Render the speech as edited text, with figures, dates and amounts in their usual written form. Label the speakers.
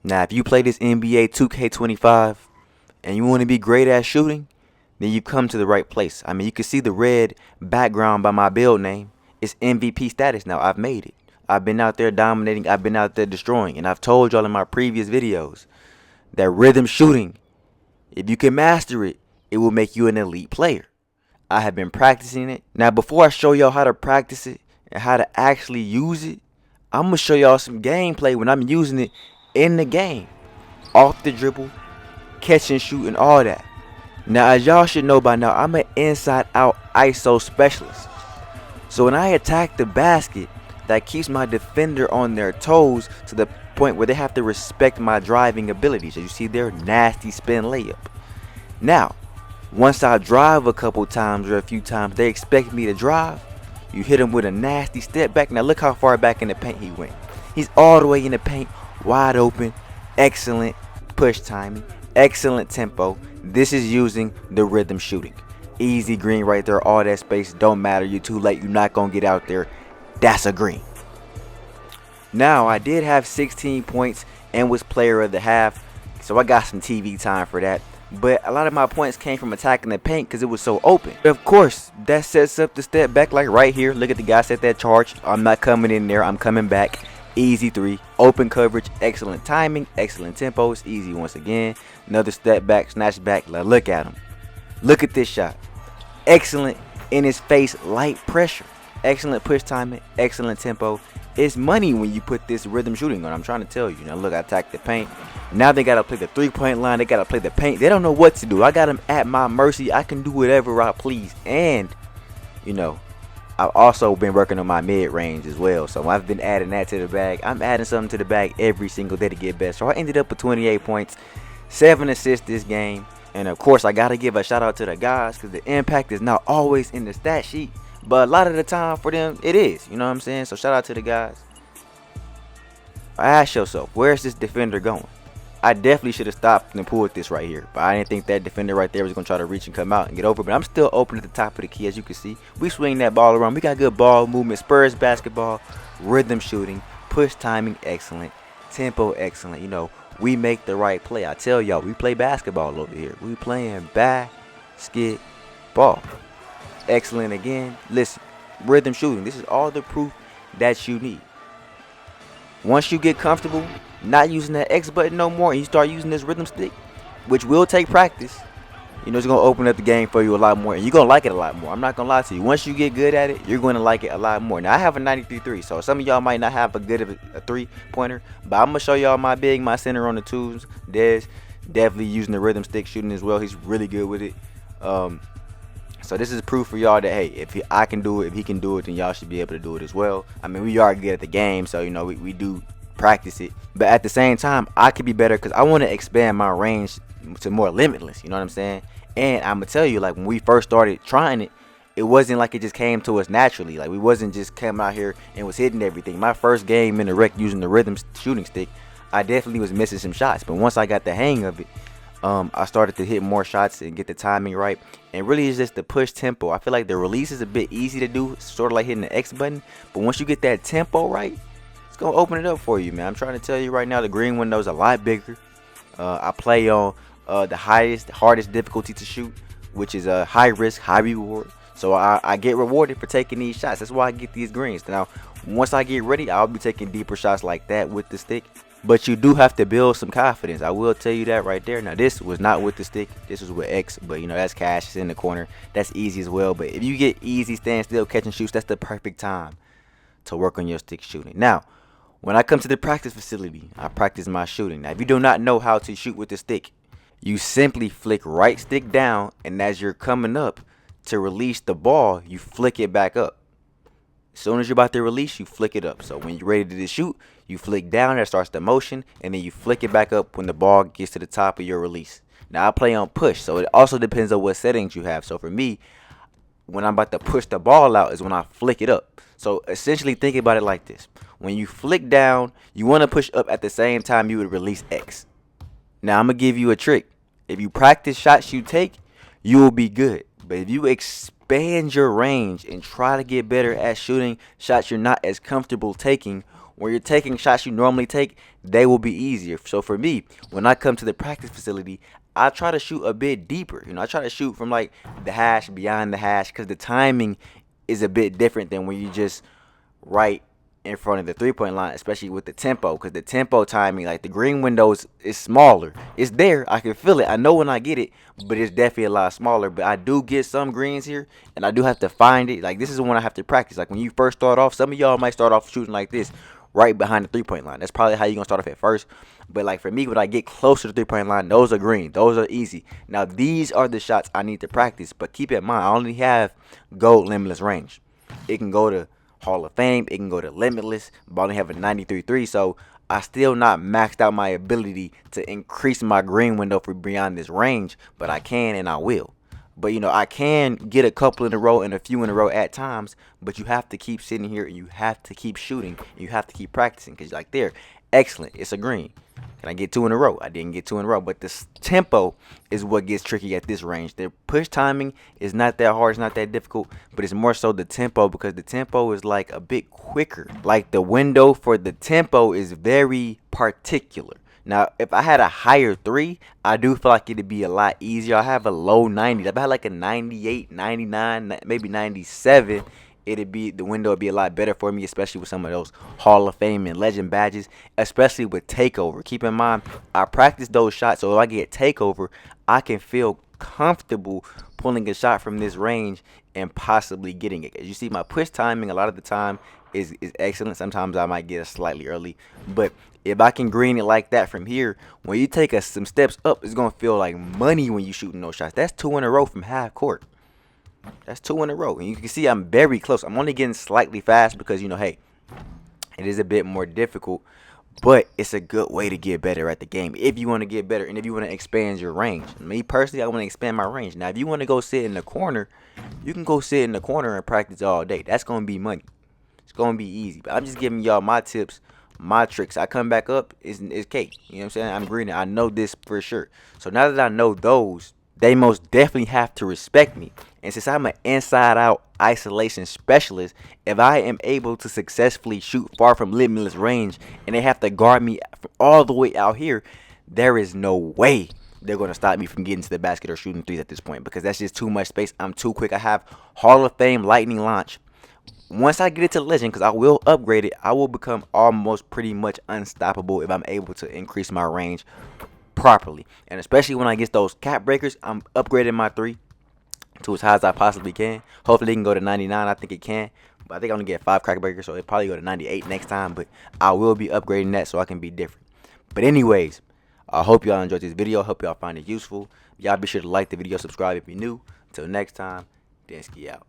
Speaker 1: Now, if you play this NBA 2K25 and you want to be great at shooting, then you come to the right place. I mean, you can see the red background by my build name. It's MVP status now. I've made it. I've been out there dominating. I've been out there destroying. And I've told y'all in my previous videos that rhythm shooting, if you can master it, it will make you an elite player. I have been practicing it. Now, before I show y'all how to practice it and how to actually use it, I'm going to show y'all some gameplay when I'm using it in the game. Off the dribble, catch and shoot, and all that. Now, as y'all should know by now, I'm an inside-out ISO specialist. So when I attack the basket, that keeps my defender on their toes to the point where they have to respect my driving abilities. As you see there, nasty spin layup. Now, once I drive a couple times or a few times, they expect me to drive. You hit him with a nasty step back. Now look how far back in the paint he went. He's all the way in the paint, wide open, excellent push timing, excellent tempo. This is using the rhythm shooting. Easy green right there, all that space, don't matter, you're too late, you're not gonna get out there. That's a green. Now, I did have 16 points and was player of the half, so I got some TV time for that. But a lot of my points came from attacking the paint because it was so open. Of course, that sets up the step back like right here. Look at the guy set that charge. I'm not coming in there, I'm coming back. Easy three, open coverage, excellent timing, excellent tempo. It's easy once again. Another step back, snatch back. Look at him. Look at this shot. Excellent in his face, light pressure. Excellent push timing, excellent tempo. It's money when you put this rhythm shooting on. I'm trying to tell you. Now look, I attack the paint. Now they got to play the three-point line. They got to play the paint. They don't know what to do. I got them at my mercy. I can do whatever I please. And, you know, I've also been working on my mid-range as well. So I've been adding that to the bag. I'm adding something to the bag every single day to get better. So I ended up with 28 points, 7 assists this game. And, of course, I got to give a shout-out to the guys because the impact is not always in the stat sheet. But a lot of the time for them, it is. You know what I'm saying? So shout out to the guys. Ask yourself, where's this defender going? I definitely should have stopped and pulled this right here. But I didn't think that defender right there was going to try to reach and come out and get over. But I'm still open at the top of the key, as you can see. We swing that ball around. We got good ball movement. Spurs basketball. Rhythm shooting. Push timing excellent. Tempo excellent. You know, we make the right play. I tell y'all, we play basketball over here. We playing basketball. Excellent again. Listen, rhythm shooting. This is all the proof that you need. Once you get comfortable not using that X button no more and you start using this rhythm stick, which will take practice, you know, it's going to open up the game for you a lot more. And you're going to like it a lot more. I'm not going to lie to you. Once you get good at it, you're going to like it a lot more. Now, I have a 93-3, so some of y'all might not have a good of a three-pointer. But I'm going to show y'all my big, my center on the twos. Dez, definitely using the rhythm stick shooting as well. He's really good with it. So this is proof for y'all that, hey, if I can do it, if he can do it, then y'all should be able to do it as well. I mean, we are good at the game, so, you know, we do practice it. But at the same time, I could be better because I want to expand my range to more limitless. You know what I'm saying? And I'm going to tell you, like, when we first started trying it, it wasn't like it just came to us naturally. Like, we wasn't just coming out here and was hitting everything. My first game in the rec using the rhythm shooting stick, I definitely was missing some shots. But once I got the hang of it, I started to hit more shots and get the timing right. And really, it's just the push tempo. I feel like the release is a bit easy to do, sort of like hitting the X button. But once you get that tempo right, it's going to open it up for you, man. I'm trying to tell you right now, the green window is a lot bigger. I play on the hardest difficulty to shoot, which is a high risk, high reward. So I get rewarded for taking these shots. That's why I get these greens. Now, once I get ready, I'll be taking deeper shots like that with the stick. But you do have to build some confidence. I will tell you that right there. Now, this was not with the stick. This was with X. But, you know, that's cash. It's in the corner. That's easy as well. But if you get easy, stand still, catch and shoots, that's the perfect time to work on your stick shooting. Now, when I come to the practice facility, I practice my shooting. Now, if you do not know how to shoot with the stick, you simply flick right stick down. And as you're coming up to release the ball, you flick it back up. As soon as you're about to release, you flick it up. So when you're ready to shoot, you flick down, that starts the motion, and then you flick it back up when the ball gets to the top of your release. Now, I play on push, so it also depends on what settings you have. So for me, when I'm about to push the ball out is when I flick it up. So essentially, think about it like this. When you flick down, you want to push up at the same time you would release X. Now, I'm going to give you a trick. If you practice shots you take, you will be good. But if you expand your range and try to get better at shooting shots you're not as comfortable taking, when you're taking shots you normally take, they will be easier. So for me, when I come to the practice facility, I try to shoot a bit deeper. I try to shoot from like the hash, beyond the hash, because the timing is a bit different than when you just right in front of the 3-point line, especially with the tempo, because the tempo timing, like the green windows, is smaller. It's there, I can feel it, I know when I get it, but it's definitely a lot smaller. But I do get some greens here, and I do have to find it. Like, this is the one I have to practice. Like, when you first start off, some of y'all might start off shooting like this, right behind the 3-point line. That's probably how you're gonna start off at first. But like for me, when I get closer to the 3-point line, those are green, those are easy. Now these are the shots I need to practice. But keep in mind, I only have gold limitless range. It can go to Hall of Fame, it can go to limitless, but I only have a 93.3, so I still not maxed out my ability to increase my green window for beyond this range, but I can and I will. But I can get a couple in a row and a few in a row at times, but you have to keep sitting here and you have to keep shooting and you have to keep practicing, because like there, excellent, it's a green. Can I get 2 in a row? I didn't get 2 in a row. But this tempo is what gets tricky at this range. The push timing is not that hard. It's not that difficult. But it's more so the tempo, because the tempo is like a bit quicker. Like the window for the tempo is very particular. Now, if I had a higher 3, I do feel like it'd be a lot easier. I have a low 90. If I had like a 98, 99, maybe 97, the window would be a lot better for me, especially with some of those Hall of Fame and Legend badges, especially with takeover. Keep in mind, I practice those shots, so if I get takeover, I can feel comfortable pulling a shot from this range and possibly getting it. As you see, my push timing a lot of the time is excellent. Sometimes I might get it slightly early, but if I can green it like that from here, when you take some steps up, it's gonna feel like money when you shooting those shots. That's 2 in a row from half court. That's 2 in a row. And you can see I'm very close. I'm only getting slightly fast because, hey, it is a bit more difficult. But it's a good way to get better at the game if you want to get better and if you want to expand your range. Me personally, I want to expand my range. Now, if you want to go sit in the corner, you can go sit in the corner and practice all day. That's going to be money. It's going to be easy. But I'm just giving y'all my tips, my tricks. I come back up, it's cake. You know what I'm saying? I'm greening. I know this for sure. So now that I know those, they most definitely have to respect me. And since I'm an inside-out isolation specialist, if I am able to successfully shoot far from limitless range and they have to guard me from all the way out here, there is no way they're going to stop me from getting to the basket or shooting threes at this point, because that's just too much space. I'm too quick. I have Hall of Fame lightning launch. Once I get it to legend, because I will upgrade it, I will become almost pretty much unstoppable if I'm able to increase my range properly. And especially when I get those cap breakers, I'm upgrading my 3 to as high as I possibly can. Hopefully it can go to 99. I think it can, but I think I only get 5 crack breakers, so it'll probably go to 98 next time. But I will be upgrading that so I can be different. But anyways, I hope y'all enjoyed this video. I hope y'all find it useful. Y'all be sure to like the video, subscribe if you're new. Until next time, Densky out.